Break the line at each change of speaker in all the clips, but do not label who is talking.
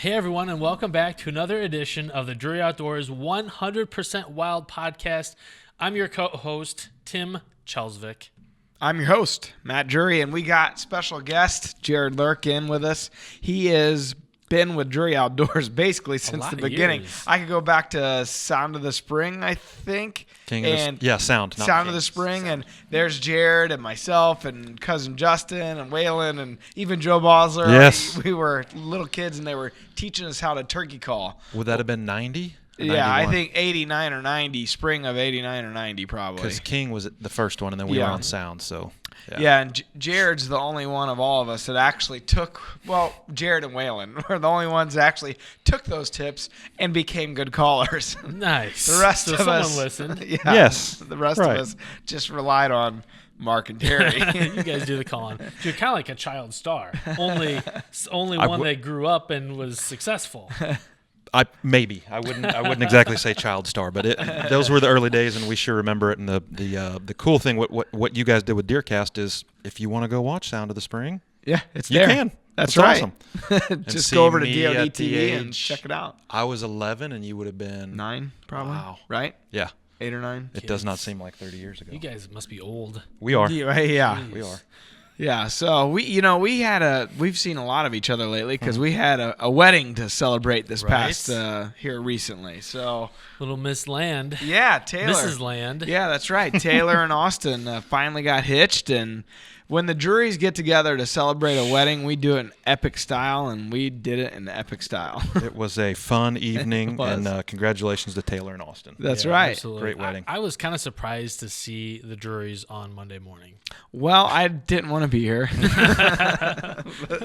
Hey everyone, and welcome back to another edition of the Drury Outdoors 100% Wild podcast. I'm your co-host, Tim Chelsvik.
I'm your host, Matt Drury, and we got special guest Jared Lurk in with us. He has been with Drury Outdoors basically since the beginning.
Years.
I could go back to Sound of the Spring, I think.
Sound
of the Spring, and there's Jared and myself and cousin Justin and Waylon and even Joe Bosler.
Yes.
We were little kids, and they were teaching us how to turkey call.
Would that have been 90?
Yeah, I think 89 or 90, spring of 89 or 90 probably.
Because King was the first one, and then we were on Sound, so...
Yeah, and Jared's the only one of all of us that actually took, Jared and Waylon were the only ones that actually took those tips and became good callers.
Nice.
The rest of
someone
us
listened.
Yeah,
Yes.
The rest of us just relied on Mark and Terry.
You guys do the calling. You're kind of like a child star. Only one that grew up and was successful.
I wouldn't exactly say child star, but those were the early days, and we sure remember it. And the cool thing, what you guys did with DeerCast is, if you want to go watch Sound of the Spring,
It's
you
there.
can.
That's
right.
Awesome. Just go over to DOD TV and check it out.
I was 11, and you would have been
9, probably.
Wow.
Right?
Yeah.
8 or 9.
It does not seem like 30 years ago.
You guys must be old.
We are.
Yeah.
We are.
Yeah, so we've seen a lot of each other lately because we had a wedding to celebrate this past here recently. So
Little Miss Land.
yeah, Taylor,
Mrs. Land.
Yeah, that's right. Taylor and Austin finally got hitched, and when the Druries get together to celebrate a wedding, we do it in epic style, and we did it in epic style.
It was a fun evening, and congratulations to Taylor and Austin.
That's right.
Absolutely.
Great wedding.
I was kind of surprised to see the Druries on Monday morning.
Well, I didn't want to be here.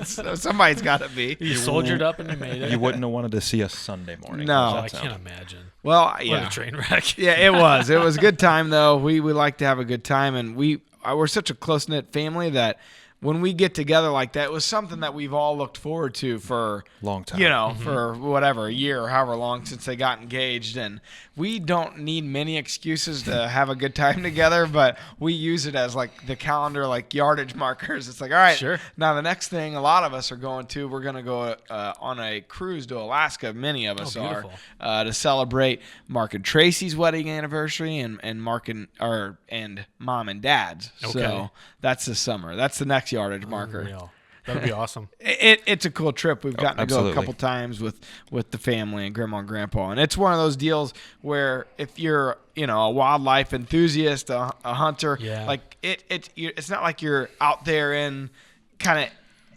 So somebody's got to be.
You soldiered up and you made it.
You wouldn't have wanted to see us Sunday morning.
No.
How's that
I
sound?
can't imagine.
Well,
What
yeah.
a train wreck.
Yeah, it was. It was a good time, though. We like to have a good time, and we're such a close-knit family that when we get together like that, it was something that we've all looked forward to for
Long time.
For whatever, a year or however long since they got engaged. And we don't need many excuses to have a good time together, but we use it as like the calendar, like yardage markers. It's like, all right,
Sure.
Now the next thing a lot of us are going to, we're going to go on a cruise to Alaska. Many of us are to celebrate Mark and Tracy's wedding anniversary and Mark and Mom and Dad's.
Okay.
So that's this summer. That's the next yardage marker.
Unreal. That'd be awesome.
It's a cool trip. We've gotten to go a
absolutely.
couple times with the family and grandma and grandpa, and it's one of those deals where if you're a wildlife enthusiast, a hunter, like it's not like you're out there in kind of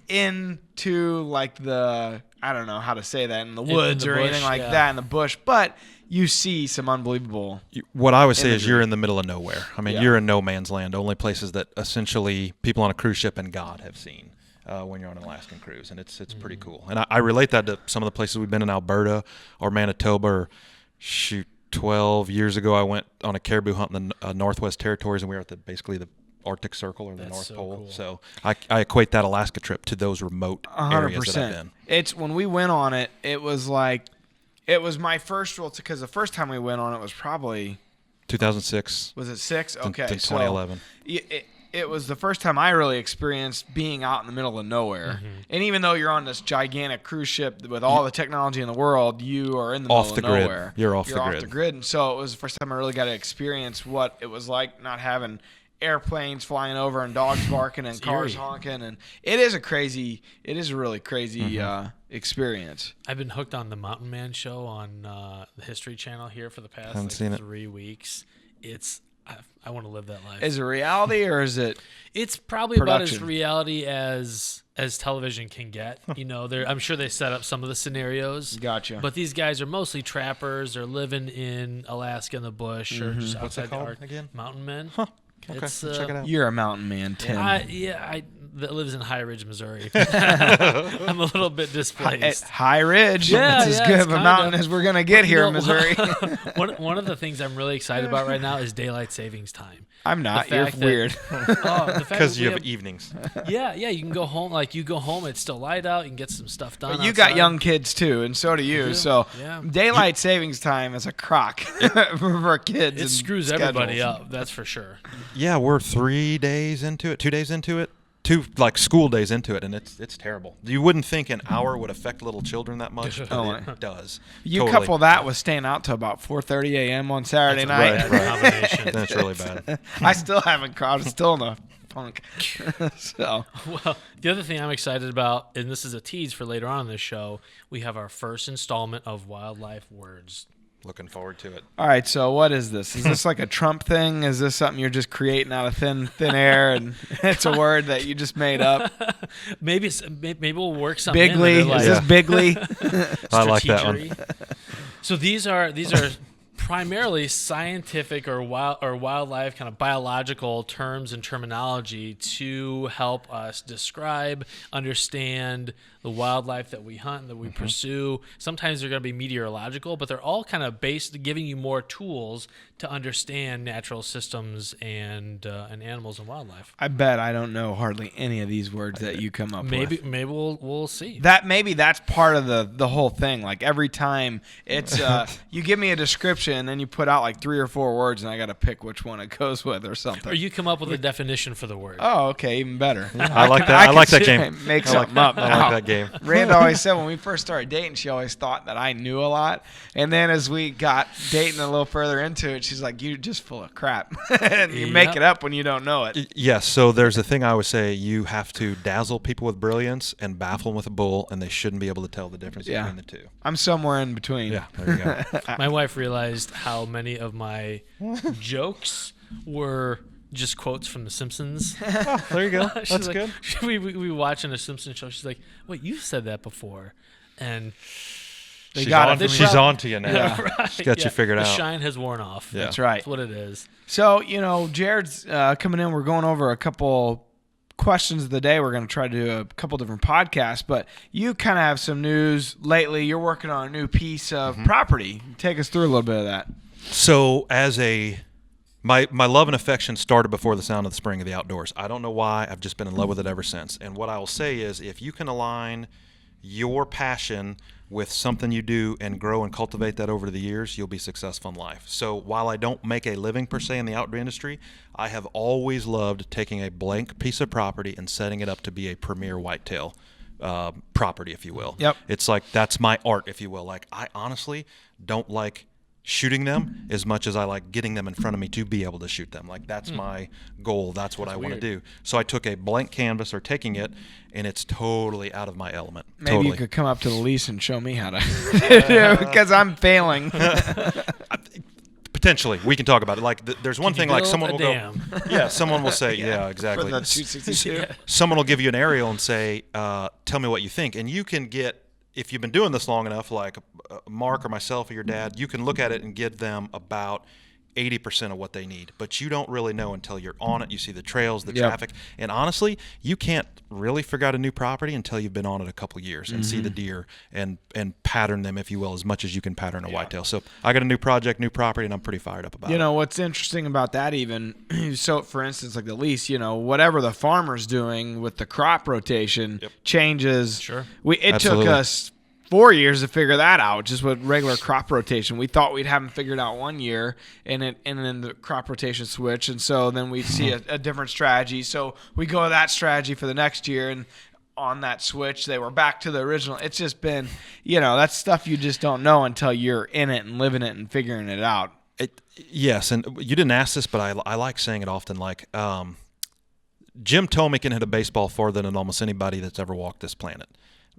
into like the, I don't know how to say that, in the woods or anything like that, in the bush, but you see some unbelievable.
What I would say is you're in the middle of nowhere. I mean,
Yeah.
you're in no man's land. Only places that essentially people on a cruise ship and God have seen when you're on an Alaskan cruise, and it's pretty cool. And I relate that to some of the places we've been in Alberta or Manitoba. Or 12 years ago, I went on a caribou hunt in the Northwest Territories, and we were at basically the Arctic Circle or the North
so
Pole.
cool.
So I equate that Alaska trip to those remote areas that I've been.
It's when we went on it, it was like, it was my first, because the first time we went on it was probably
2006.
Was it 6? Okay,
to 2011.
So it was the first time I really experienced being out in the middle of nowhere.
Mm-hmm.
And even though you're on this gigantic cruise ship with all the technology in the world, you are in the middle of nowhere.
You're off the grid.
And so it was the first time I really got to experience what it was like not having airplanes flying over and dogs barking and cars honking. And it is a really crazy experience.
I've been hooked on the Mountain Man show on the History Channel here for the past 3 weeks. I want to live that life.
Is it reality or is it?
It's probably about as
production?
reality as television can get. I'm sure they set up some of the scenarios.
Gotcha.
But these guys are mostly trappers. They're living in Alaska in the bush or just outside the ark.
Again?
Mountain Men.
Huh. Okay,
It's,
check it out.
You're a mountain man, Tim.
That lives in High Ridge, Missouri. I'm a little bit displaced.
High Ridge.
Yeah,
It's as
yeah,
good
it's
of a
kind
mountain
of.
as we're going to get here in Missouri.
One of the things I'm really excited about right now is daylight savings time.
I'm not.
The
You're
fact that-
weird.
Because you have evenings.
Yeah, you can go home. Like, you go home, it's still light out. You can get some stuff done.
But you got
outside.
young kids, too, and so do you.
do.
So
Yeah.
daylight savings time is a crock for kids.
It
and
screws
schedules.
everybody up, that's for sure.
Yeah, we're 2 days into it. 2 like school days into it, and it's terrible. You wouldn't think an hour would affect little children that much, but it does.
You
totally.
couple that with staying out till about 4:30 a.m. on Saturday night.
Right.
Combination.
That's really bad.
I still haven't caught. I'm still in the funk. So,
well, the other thing I'm excited about, and this is a tease for later on in this show, we have our first installment of Wildlife Words.
Looking forward to it.
all right. So, what is this? Is this like a Trump thing? Is this something you're just creating out of thin air, and it's a word that you just made up?
Maybe we'll work something.
Bigly.
In
Is this bigly?
I like that one.
Strategery. So these are primarily scientific or wildlife kind of biological terms and terminology to help us describe, understand the wildlife that we hunt and that we pursue. Sometimes they're going to be meteorological, but they're all kind of based, giving you more tools to understand natural systems and animals and wildlife.
I bet I don't know hardly any of these words that you come up with.
Maybe we'll see.
Maybe that's part of the whole thing. Like every time it's you give me a description and then you put out like 3 or 4 words and I got to pick which one it goes with or something.
Or you come up with a definition for the word.
Oh, okay, even better.
I like that. I like that game.
Make something up.
I like that game.
Rand always said when we first started dating, she always thought that I knew a lot. And then as we got dating a little further into it, she's like, "You're just full of crap." And you make it up when you don't know it.
Yes. So there's a thing I always say: you have to dazzle people with brilliance and baffle them with a bull, and they shouldn't be able to tell the difference between the two.
I'm somewhere in between.
Yeah. There you go.
My wife realized how many of my jokes were just quotes from The Simpsons.
Oh, there you go. That's
like,
good.
We watching a Simpsons show. She's like, "Wait, you've said that before," and
She's on to you now.
Yeah.
right,
She's got you figured
the
out.
shine has worn off.
Yeah.
That's right.
That's what it is.
So, Jared's coming in. We're going over a couple questions of the day. We're going to try to do a couple different podcasts, but you kind of have some news lately. You're working on a new piece of property. Take us through a little bit of that.
So my love and affection started before the sound of the spring of the outdoors. I don't know why. I've just been in love with it ever since. And what I will say is if you can align your passion with something you do and grow and cultivate that over the years, you'll be successful in life. So while I don't make a living per se in the outdoor industry, I have always loved taking a blank piece of property and setting it up to be a premier whitetail property, if you will.
Yep.
It's like that's my art, if you will. Like I honestly don't like shooting them as much as I like getting them in front of me to be able to shoot them. Like that's my goal. That's what I want to do. So I took a blank canvas, or taking it, and it's totally out of my element.
Maybe you could come up to the lease and show me how to, because I'm failing.
Potentially, we can talk about it. Like there's one thing, like someone will
go,
yeah, someone will say, yeah, exactly.
For the 262.
Someone will give you an aerial and say, tell me what you think. And you can get, if you've been doing this long enough, like Mark or myself or your dad, you can look at it and give them about 80% of what they need. But you don't really know until you're on it. You see the trails, the traffic. And honestly, you can't really figure out a new property until you've been on it a couple years and see the deer and pattern them, if you will, as much as you can pattern a whitetail. So I got a new project, new property, and I'm pretty fired up about it.
What's interesting about that even, so for instance, like the lease, whatever the farmer's doing with the crop rotation changes.
Sure.
It took us 4 years to figure that out, just with regular crop rotation. We thought we'd have them figured out 1 year, and then the crop rotation switch, and so then we see a different strategy. So we go to that strategy for the next year, and on that switch, they were back to the original. It's just been, that's stuff you just don't know until you're in it and living it and figuring it out.
Yes, and you didn't ask this, but I like saying it often. Like Jim Tomey can hit a baseball farther than almost anybody that's ever walked this planet.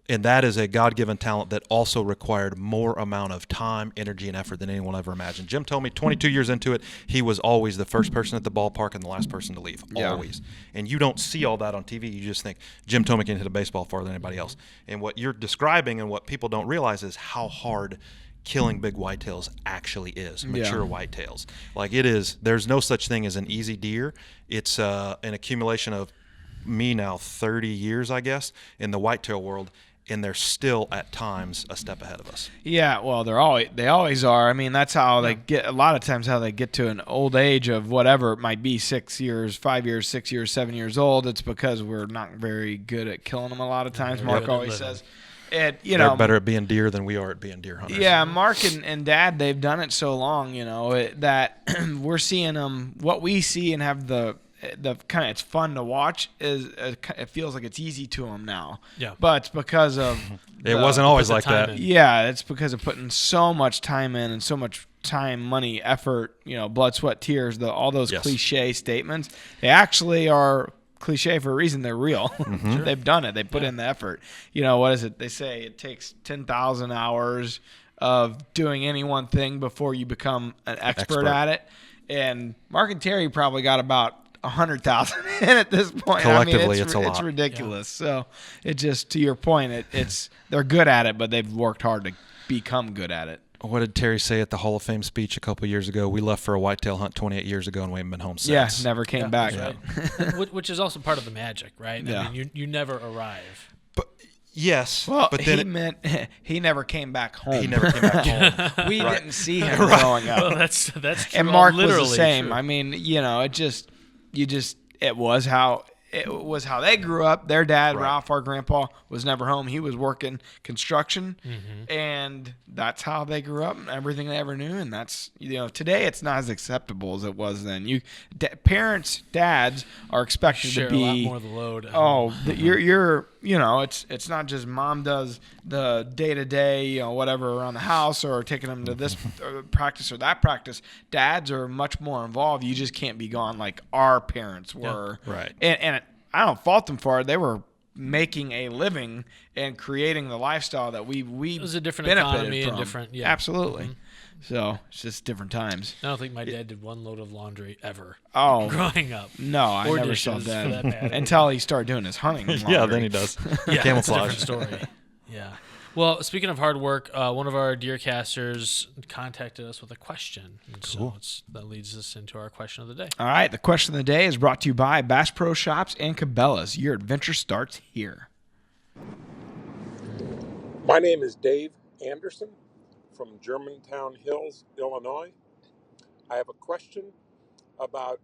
And that is a God-given talent that also required more amount of time, energy, and effort than anyone ever imagined. Jim told me 22 years into it, he was always the first person at the ballpark and the last person to leave. Always. And you don't see all that on TV. You just think, Jim Tomey can hit a baseball farther than anybody else. And what you're describing and what people don't realize is how hard killing big whitetails actually is, mature whitetails. Like it is, there's no such thing as an easy deer. It's an accumulation of me now 30 years, I guess, in the whitetail world. And they're still at times a step ahead of us. Yeah,
well, they always are. I mean, that's how they get. A lot of times, how they get to an old age of whatever it might be, 6 years, 5 years, 6 years, 7 years old. It's because we're not very good at killing them. A lot of times, Mark always says,
they're better at being deer than we are at being deer hunters.
Yeah, Mark and Dad, they've done it so long, that we're seeing them. What we see and have it's fun to watch is it feels like it's easy to them now.
Yeah.
But it's because of
it wasn't always like that.
Yeah, it's because of putting so much time in and so much time, money, effort, blood, sweat, tears, all those cliche statements. They actually are cliche for a reason. They're real. Mm-hmm. They've done it. They put in the effort. What is it? They say it takes 10,000 hours of doing any one thing before you become an expert at it. And Mark and Terry probably got about 100,000 in at this point.
Collectively, it's a lot.
It's ridiculous. Yeah. So it just, to your point, they're good at it, but they've worked hard to become good at it.
What did Terry say at the Hall of Fame speech a couple of years ago? We left for a whitetail hunt 28 years ago, and we haven't been home since.
Yeah, never came back.
Right. Which is also part of the magic, right?
Yeah.
I mean, you never arrive.
But yes.
Well,
but then
he never came back home.
He never came back home.
We didn't see him growing up.
Well, that's true.
And Mark was the same.
True.
I mean, it was how they grew up. Their dad, Ralph, our grandpa, was never home. He was working construction, and that's how they grew up and everything they ever knew. And that's, today it's not as acceptable as it was then. Parents, dads are expected to be
a lot more of the load.
It's not just mom does the day-to-day, whatever around the house or taking them to this practice or that practice. Dads are much more involved. You just can't be gone like our parents were.
Yeah. Right.
And I don't fault them for it. They were making a living and creating the lifestyle that we
it was a different
benefited
economy
from.
And different,
Absolutely. Mm-hmm. So it's just different times.
I don't think my dad did one load of laundry ever.
Oh,
growing up.
No, I never saw that until he started doing his hunting. Laundry.
Yeah, then he does.
Camouflage. It's a different story. Yeah. Well, speaking of hard work, one of our DeerCasters contacted us with a question. And
cool.
So that leads us into our question of the day.
All right. The question of the day is brought to you by Bass Pro Shops and Cabela's. Your adventure starts here.
My name is Dave Anderson from Germantown Hills, Illinois. I have a question about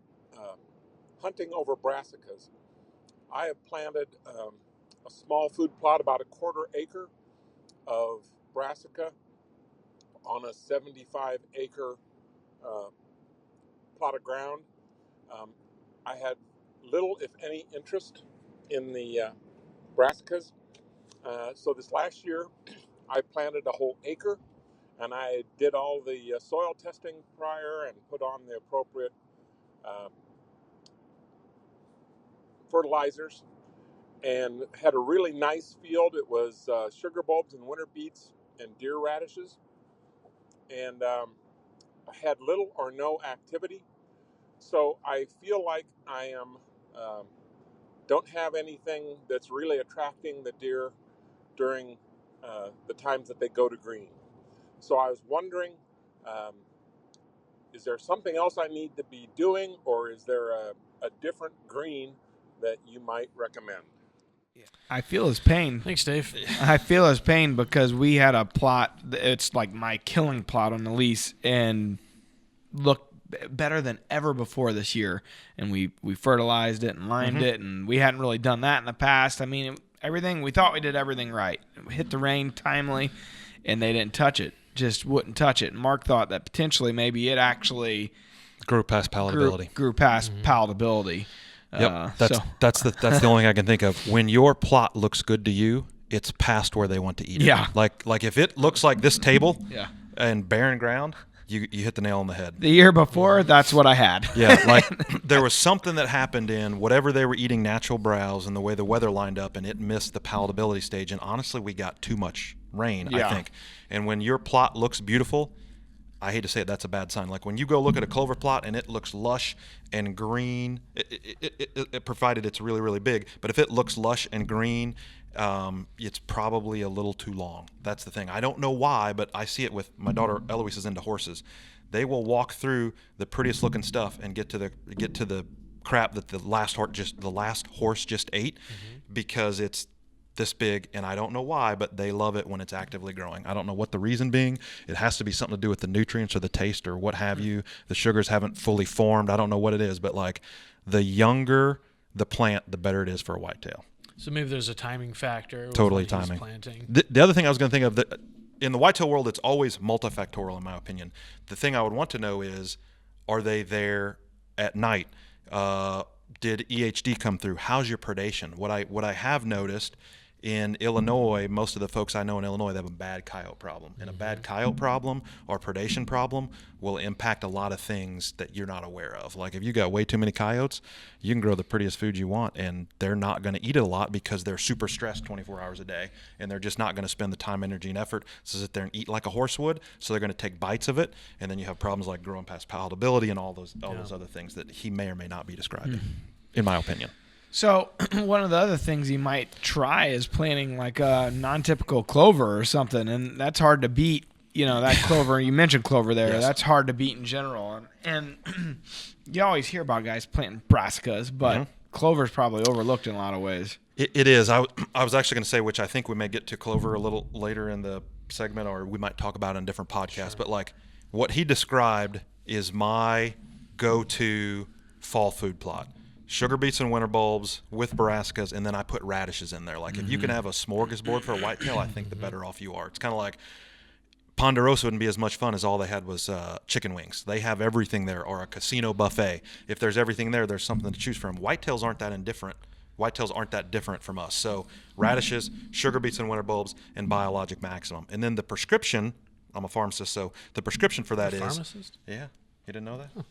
hunting over brassicas. I have planted a small food plot, about a quarter acre of brassica on a 75-acre plot of ground. I had little, if any, interest in the brassicas. So this last year, I planted a whole acre, and I did all the soil testing prior and put on the appropriate fertilizers, and had a really nice field. It was sugar bulbs and winter beets and deer radishes, and had little or no activity. So I feel like I don't have anything that's really attracting the deer during the times that they go to green. So I was wondering, is there something else I need to be doing, or is there a different green that you might recommend?
I feel his pain.
Thanks, Dave.
I feel his pain because we had a plot. It's like my killing plot on the lease, and looked better than ever before this year. And we fertilized it and limed it, and we hadn't really done that in the past. I mean, everything, we thought we did everything right. We hit the rain timely, and they didn't touch it. Just wouldn't touch it. And Mark thought that potentially maybe it actually
grew past palatability.
Grew past palatability.
Yep, that's the only thing I can think of. When your plot looks good to you, it's past where they want to eat it.
Yeah.
Like if it looks like this table and barren ground, you hit the nail on the head.
The year before, that's what I had.
Yeah, like there was something that happened in whatever they were eating, natural browse, and the way the weather lined up, and it missed the palatability stage. And honestly, we got too much rain, I think. And when your plot looks beautiful, I hate to say it, that's a bad sign. Like when you go look at a clover plot and it looks lush and green, it provided it's really, really big. But if it looks lush and green, it's probably a little too long. That's the thing. I don't know why, but I see it with my daughter. Eloise is into horses. They will walk through the prettiest looking stuff and get to the crap that the last horse just ate because it's this big, and I don't know why, but they love it when it's actively growing. I don't know what the reason being. It has to be something to do with the nutrients or the taste or what have you. The sugars haven't fully formed. I don't know what it is, but like the younger the plant, the better it is for a whitetail.
So maybe there's a timing factor.
Totally timing.
Planting.
The other thing I was going to think of, in the whitetail world, it's always multifactorial in my opinion. The thing I would want to know is, are they there at night? did EHD come through? How's your predation? What I have noticed in Illinois, most of the folks I know in Illinois, they have a bad coyote problem. And a bad coyote problem or predation problem will impact a lot of things that you're not aware of. Like if you got way too many coyotes, you can grow the prettiest food you want, and they're not going to eat it a lot because they're super stressed 24 hours a day, and they're just not going to spend the time, energy, and effort to sit there and eat like a horse would. So they're going to take bites of it, and then you have problems like growing past palatability and all those other things that he may or may not be describing, in my opinion.
So one of the other things you might try is planting like a non-typical clover or something, and that's hard to beat. You know, that clover, you mentioned clover there,
Yes.
That's hard to beat in general. And you always hear about guys planting brassicas, but clover's probably overlooked in a lot of ways.
It is. I was actually going to say, which I think we may get to clover a little later in the segment, or we might talk about it in a different podcast, but like what he described is my go-to fall food plot. Sugar beets and winter bulbs with brassicas, and then I put radishes in there. Like if you can have a smorgasbord for a whitetail, I think the better off you are. It's kind of like Ponderosa wouldn't be as much fun as all they had was chicken wings. They have everything there, or a casino buffet. If there's everything there, there's something to choose from. Whitetails aren't that indifferent. Whitetails aren't that different from us. So radishes, sugar beets and winter bulbs, and biologic maximum. And then the prescription, I'm a pharmacist, so the prescription for that is...
Pharmacist?
Yeah. You didn't know that? Huh.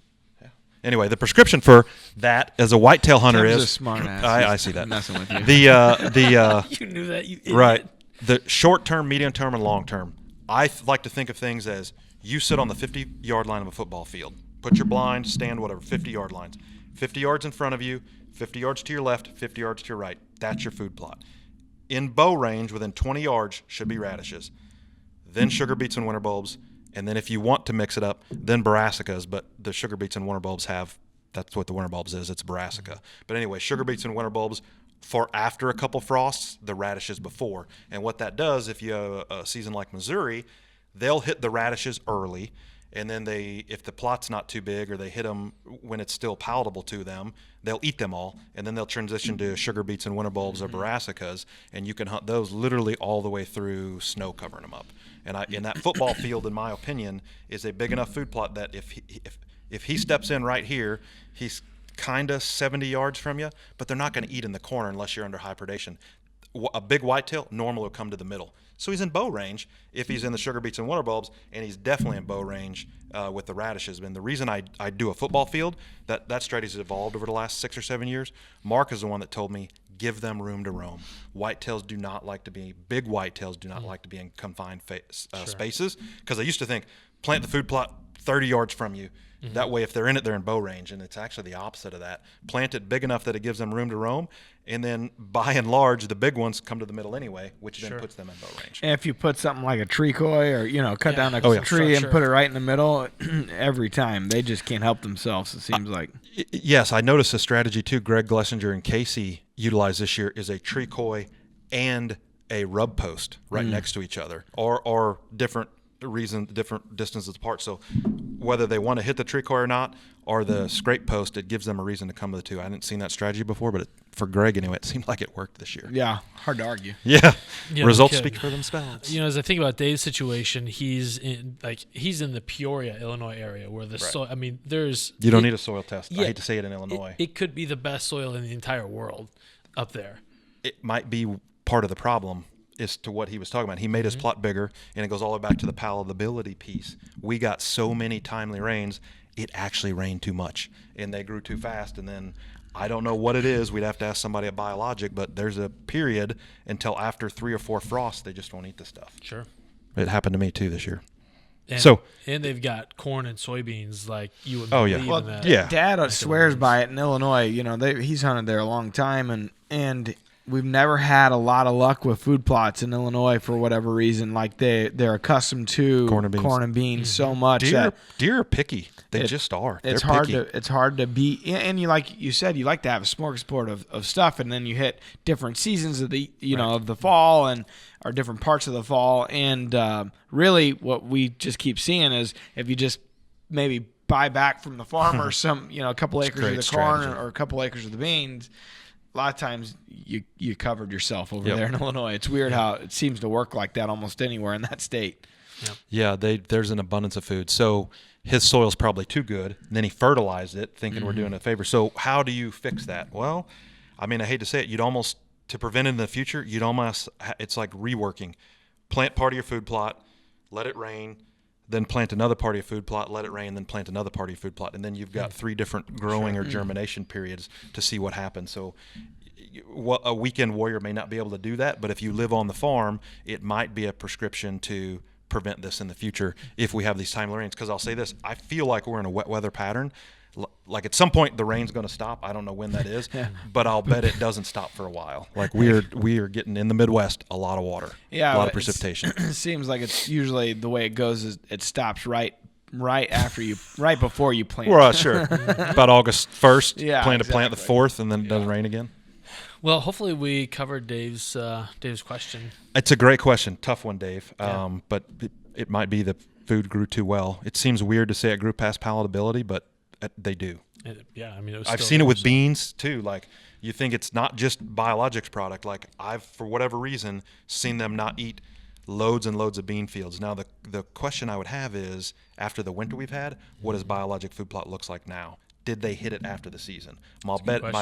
Anyway, the prescription for that as a whitetail hunter
Tim's
is
a smart ass.
I see that.
Messing with you.
You knew that, you idiot.
Right. The short term, medium term, and long term. I like to think of things as you sit on the 50-yard line of a football field. Put your blind, stand, whatever, 50-yard lines. 50 yards in front of you, 50 yards to your left, 50 yards to your right. That's your food plot. In bow range, within 20 yards, should be radishes. Then sugar beets and winter bulbs. And then if you want to mix it up, then brassicas. But the sugar beets and winter bulbs that's what the winter bulbs is. It's brassica. But anyway, sugar beets and winter bulbs for after a couple frosts, the radishes before. And what that does, if you have a season like Missouri, they'll hit the radishes early. And then if the plot's not too big, or they hit them when it's still palatable to them, they'll eat them all. And then they'll transition to sugar beets and winter bulbs or brassicas. And you can hunt those literally all the way through snow covering them up. And in that football field, in my opinion, is a big enough food plot that if he steps in right here, he's kind of 70 yards from you, but they're not going to eat in the corner unless you're under high predation. A big whitetail normally will come to the middle. So he's in bow range if he's in the sugar beets and winter bulbs, and he's definitely in bow range with the radishes. And the reason I do a football field, that strategy's evolved over the last 6 or 7 years. Mark is the one that told me, give them room to roam. Big whitetails do not like to be in confined spaces, because I used to think, plant the food plot 30 yards from you. That way, if they're in it, they're in bow range, and it's actually the opposite of that. Plant it big enough that it gives them room to roam, and then by and large, the big ones come to the middle anyway, which then puts them in bow range.
And if you put something like a tree koi, or cut down a tree and put it right in the middle, every time they just can't help themselves. It seems like.
Yes, I noticed a strategy too. Greg Glessinger and Casey utilized this year is a tree koi and a rub post right next to each other, or different distances apart. So whether they want to hit the tree koi or not, or the scrape post, it gives them a reason to come to the two. I hadn't seen that strategy before, but for Greg anyway, it seemed like it worked this year.
Yeah, hard to argue.
Yeah,
Yeah,
results
no
speak for themselves.
As I think about Dave's situation, he's in the Peoria, Illinois area where the soil. I mean,
you don't need a soil test. I hate to say it in Illinois.
It could be the best soil in the entire world up there.
It might be part of the problem. Is to what he was talking about. He made his plot bigger, and it goes all the way back to the palatability piece. We got so many timely rains, it actually rained too much, and they grew too fast. And then I don't know what it is. We'd have to ask somebody at Biologic, but there's a period until after 3 or 4 frosts, they just won't eat the stuff.
Sure.
It happened to me too this year.
And they've got corn and soybeans like you would believe in that.
Dad swears by it in Illinois. He's hunted there a long time, and we've never had a lot of luck with food plots in Illinois for whatever reason. Like they're accustomed to corn and beans so much.
Deer are picky. They just are.
It's hard to beat. And like you said, you like to have a smorgasbord of stuff, and then you hit different seasons of the of the fall or different parts of the fall. And really, what we just keep seeing is if you just maybe buy back from the farmer some a couple acres of the corn or a couple acres of the beans. A lot of times you covered yourself over there in Illinois. It's weird how it seems to work like that almost anywhere in that state.
Yeah, there's an abundance of food. So his soil's probably too good. And then he fertilized it, thinking we're doing a favor. So how do you fix that? Well, I mean, I hate to say it, to prevent it in the future, it's like reworking. Plant part of your food plot, let it rain, then plant another part of your food plot, let it rain, then plant another part of your food plot. And then you've got 3 different growing or germination periods to see what happens. So a weekend warrior may not be able to do that, but if you live on the farm, it might be a prescription to prevent this in the future if we have these timely rains. Because I'll say this, I feel like we're in a wet weather pattern. Like at some point the rain's going to stop. I don't know when that is, but I'll bet it doesn't stop for a while. Like we are getting in the Midwest a lot of water, a lot of precipitation.
It seems like it's usually the way it goes is it stops right before you plant.
Well, sure. About August 1st, plant the 4th, and then it doesn't rain again.
Well, hopefully we covered Dave's question.
It's a great question. Tough one, Dave. But it might be the food grew too well. It seems weird to say it grew past palatability, but they do.
I've
seen it with beans too. Like you think it's not just biologics product. Like I've, for whatever reason, seen them not eat loads and loads of bean fields. Now the question I would have is, after the winter we've had, what does biologic food plot looks like now? Did they hit it after the season? My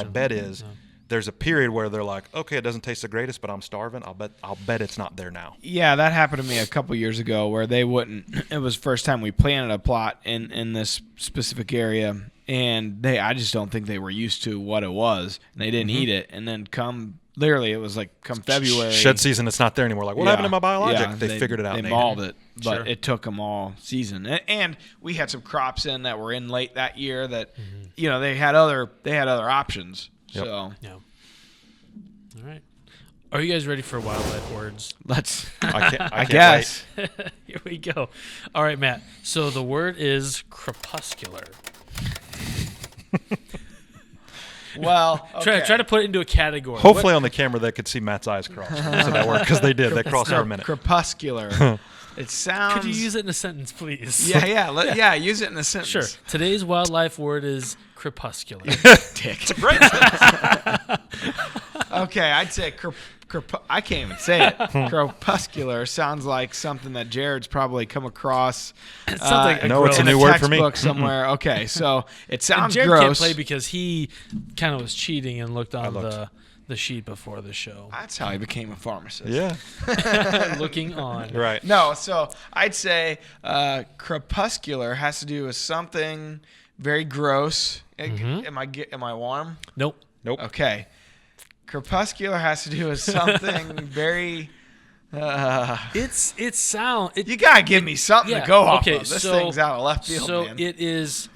bet is there's a period where they're like, okay, it doesn't taste the greatest, but I'm starving. I'll bet it's not there now.
Yeah, that happened to me a couple years ago where they wouldn't. It was the first time we planted a plot in this specific area, and I just don't think they were used to what it was, and they didn't eat it. And then come February,
shed season, it's not there anymore. Like, what happened to my biologic?
Yeah,
they figured it out.
They mauled it, but it took them all season. And we had some crops in that were in late that year that, they had other options.
Yep.
So
yeah. All right. Are you guys ready for wildlife words?
Let's.
I
guess.
Here we go. All right, Matt. So the word is crepuscular.
Well, okay.
Try to put it into a category.
Hopefully on the camera they could see Matt's eyes cross. So that worked, because they did. They crossed for a minute.
Crepuscular. It sounds.
Could you use it in a sentence, please?
Yeah. Use it in a sentence.
Sure. Today's wildlife word is crepuscular.
Dick.
It's a great sentence.
Okay, I'd say I can't even say it. Crepuscular sounds like something that Jared's probably come across.
It sounds like
it's a new word for me.
Textbook somewhere. Okay, so it sounds
Jared
gross.
can't play because he kind of was cheating and looked on the sheet before the show.
That's how he became a pharmacist.
Yeah.
Looking on.
Right.
No, so I'd say crepuscular has to do with something very gross. Am I warm?
Nope.
Okay. Crepuscular has to do with something very.
It's sound.
You gotta give me something to go off of. This
so,
thing's out of left field,
so
man.
it's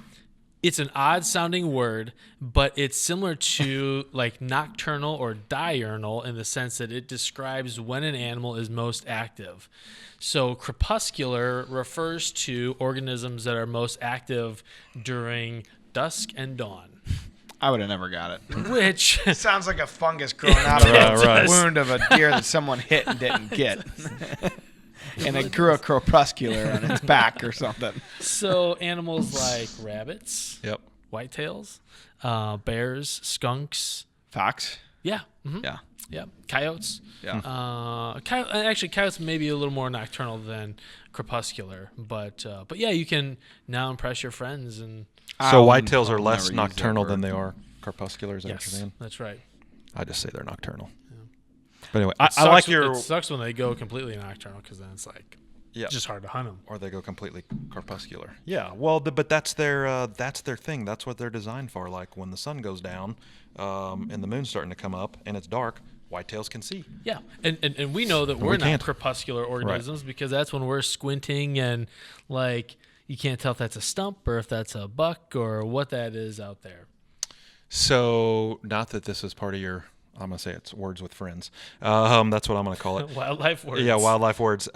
an odd sounding word, but it's similar to like nocturnal or diurnal in the sense that it describes when an animal is most active. So crepuscular refers to organisms that are most active during dusk and dawn.
I would have never got it.
Which
It sounds like a fungus growing out of the wound of a deer that someone hit and didn't get. And it grew a crepuscular on its back or something.
So animals like rabbits,
Yep.
whitetails, bears, skunks,
Fox?
yeah,
Yeah.
coyotes.
Yeah.
Actually, coyotes may be a little more nocturnal than crepuscular, but yeah, you can now impress your friends and.
So whitetails are less nocturnal than they are crepuscular. Is that what you're saying?
That's right.
I just say they're nocturnal. Yeah. But anyway, I like your.
It sucks when they go completely nocturnal because then it's like it's just hard to hunt them.
Or they go completely crepuscular. Yeah. Well, but that's their thing. That's what they're designed for. Like when the sun goes down, and the moon's starting to come up, and it's dark. Whitetails can see.
Yeah, and we know that we're not crepuscular organisms because that's when we're squinting and like. You can't tell if that's a stump or if that's a buck or what that is out there.
So, not that this is part of your, I'm going to say it's words with friends. That's what I'm going to call it.
Wildlife words.
Yeah, wildlife words.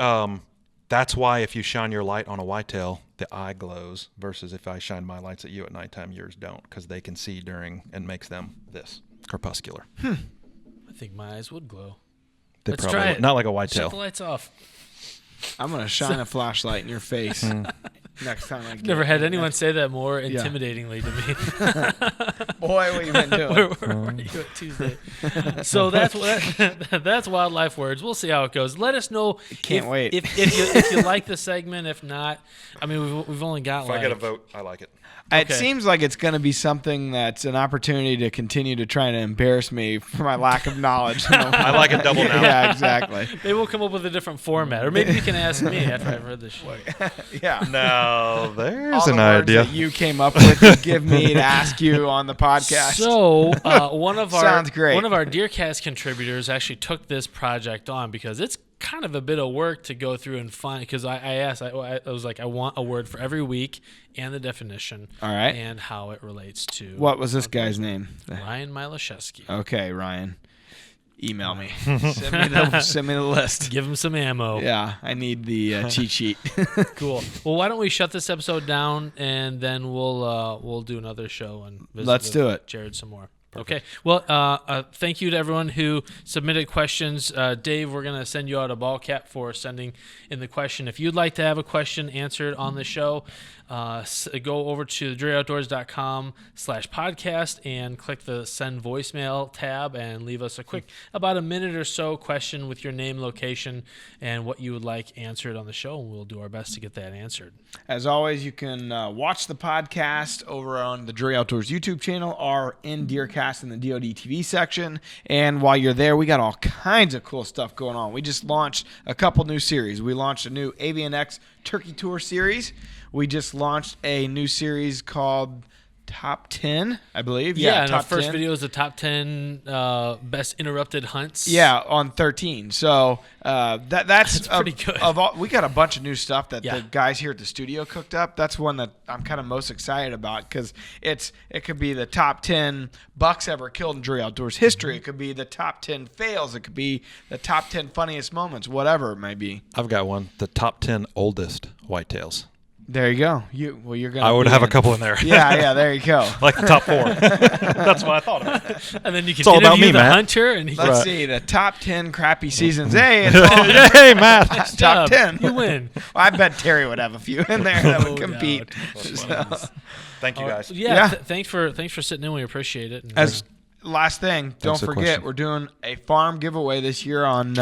That's why if you shine your light on a whitetail, the eye glows versus if I shine my lights at you at nighttime, yours don't because they can see during and makes them this, crepuscular.
I think my eyes would glow.
Let's try it. Not like a whitetail.
Shut the lights off.
I'm going to shine a flashlight in your face. Next time I get
Never had anyone say that more intimidatingly to me.
boy, what you been doing?
Where are you at Tuesday? So that's Wildlife Words. We'll see how it goes. Let us know.
Can't wait.
If you like the segment. If not, I mean, we've only got
If I get a vote, I like it.
It
Okay.
seems like it's going to be something that's an opportunity to continue to try to embarrass me for my lack of knowledge.
I like it double now.
Yeah, exactly.
Maybe we'll come up with a different format, or maybe you can ask me after I've heard this shit.
Yeah.
No, there's
All the
an
words
idea.
that you came up with to give me to ask you on the podcast.
So one of our
Sounds great.
One of our DeerCast contributors actually took this project on because it's kind of a bit of work to go through and find. Because I was like, I want a word for every week and the definition.
All right.
And how it relates to.
What was this guy's name?
Ryan Milashevsky.
Okay, Ryan. Email me. Send me the list.
Give him some ammo.
Yeah, I need the cheat sheet.
Cool. Well, why don't we shut this episode down and then we'll do another show and visit
Let's
with
do it.
Jared some more. Okay. Well, thank you to everyone who submitted questions. Dave, we're going to send you out a ball cap for sending in the question. If you'd like to have a question answered on the show, go over to DreAoutdoors.com/podcast and click the send voicemail tab and leave us a quick, about a minute or so question with your name, location, and what you would like answered on the show, and we'll do our best to get that answered.
As always, you can watch the podcast over on the Dre Outdoors YouTube channel or in DeerCast in the DoD TV section. And while you're there, we got all kinds of cool stuff going on. We just launched a couple new series. We launched a new AVNX Turkey Tour series. We just launched a new series called Top 10, I believe.
Yeah, and our
Top
first
10.
video is the top 10 best interrupted hunts.
Yeah, on 13. So that's
pretty good.
We got a bunch of new stuff that
Yeah.
the guys here at the studio cooked up. That's one that I'm kind of most excited about because it could be the top 10 bucks ever killed in Dre Outdoors history. It could be the top 10 fails. It could be the top 10 funniest moments, whatever it might be.
I've got one. The top 10 oldest whitetails.
There you go. You're gonna.
I would
be
have a
in.
couple in there.
Yeah. There you go.
Like the top 4. That's what I thought of.
And then you can
It's all about
interview
me,
the
Matt.
hunter, and he
Let's
Right.
see the top 10 crappy seasons. Hey, it's all
Hey, Matt.
top
job.
10.
You win.
Well, I bet Terry would have a few in there that would
No
compete.
doubt.
So,
Thank you, guys.
Yeah.
Yeah.
Thanks for sitting in. We appreciate it. And,
as last thing, don't
for the
forget
question.
we're doing a farm giveaway this year on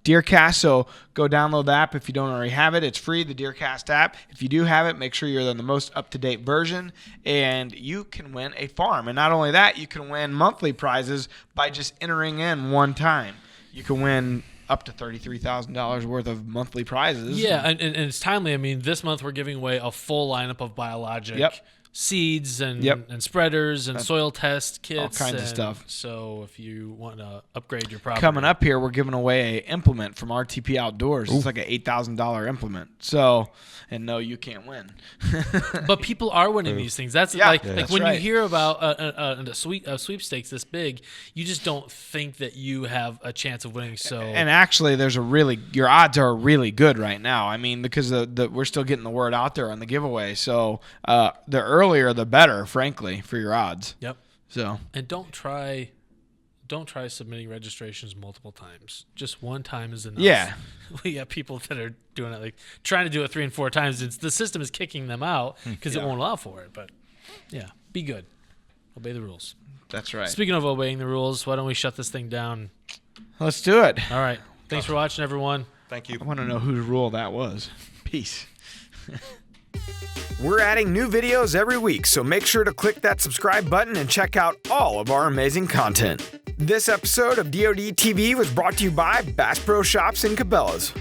DeerCast. So go download the app if you don't already have it. It's free, the DeerCast app. If you do have it, make sure you're in the most up-to-date version, and you can win a farm. And not only that, you can win monthly prizes by just entering in one time. You can win up to $33,000 worth of monthly prizes.
yeah, and it's timely. I mean, this month we're giving away a full lineup of biologic
Yep.
seeds and
Yep.
and spreaders and soil test kits.
all kinds of
and
stuff.
So if you want to upgrade your property.
Coming up here, we're giving away an implement from RTP Outdoors. It's like an $8,000 implement. So, and no, you can't win.
But people are winning these things. That's
Yeah.
like
Yeah.
like
That's
when
right.
you hear about a sweepstakes this big, you just don't think that you have a chance of winning. So
And actually, your odds are really good right now. I mean, because we're still getting the word out there on the giveaway. So the earlier, the better, frankly, for your odds.
yep.
So
And don't try submitting registrations multiple times. Just one time is enough.
Yeah.
We got people that are doing it, like trying to do it 3 and 4 times. The system is kicking them out because it won't allow for it. But yeah, be good. Obey the rules.
that's right.
Speaking of obeying the rules, why don't we shut this thing down?
Let's do it.
All right. Thanks for watching, everyone.
Thank you.
I want to know whose rule that was. Peace.
We're adding new videos every week, so make sure to click that subscribe button and check out all of our amazing content. This episode of DoD TV was brought to you by Bass Pro Shops in Cabela's.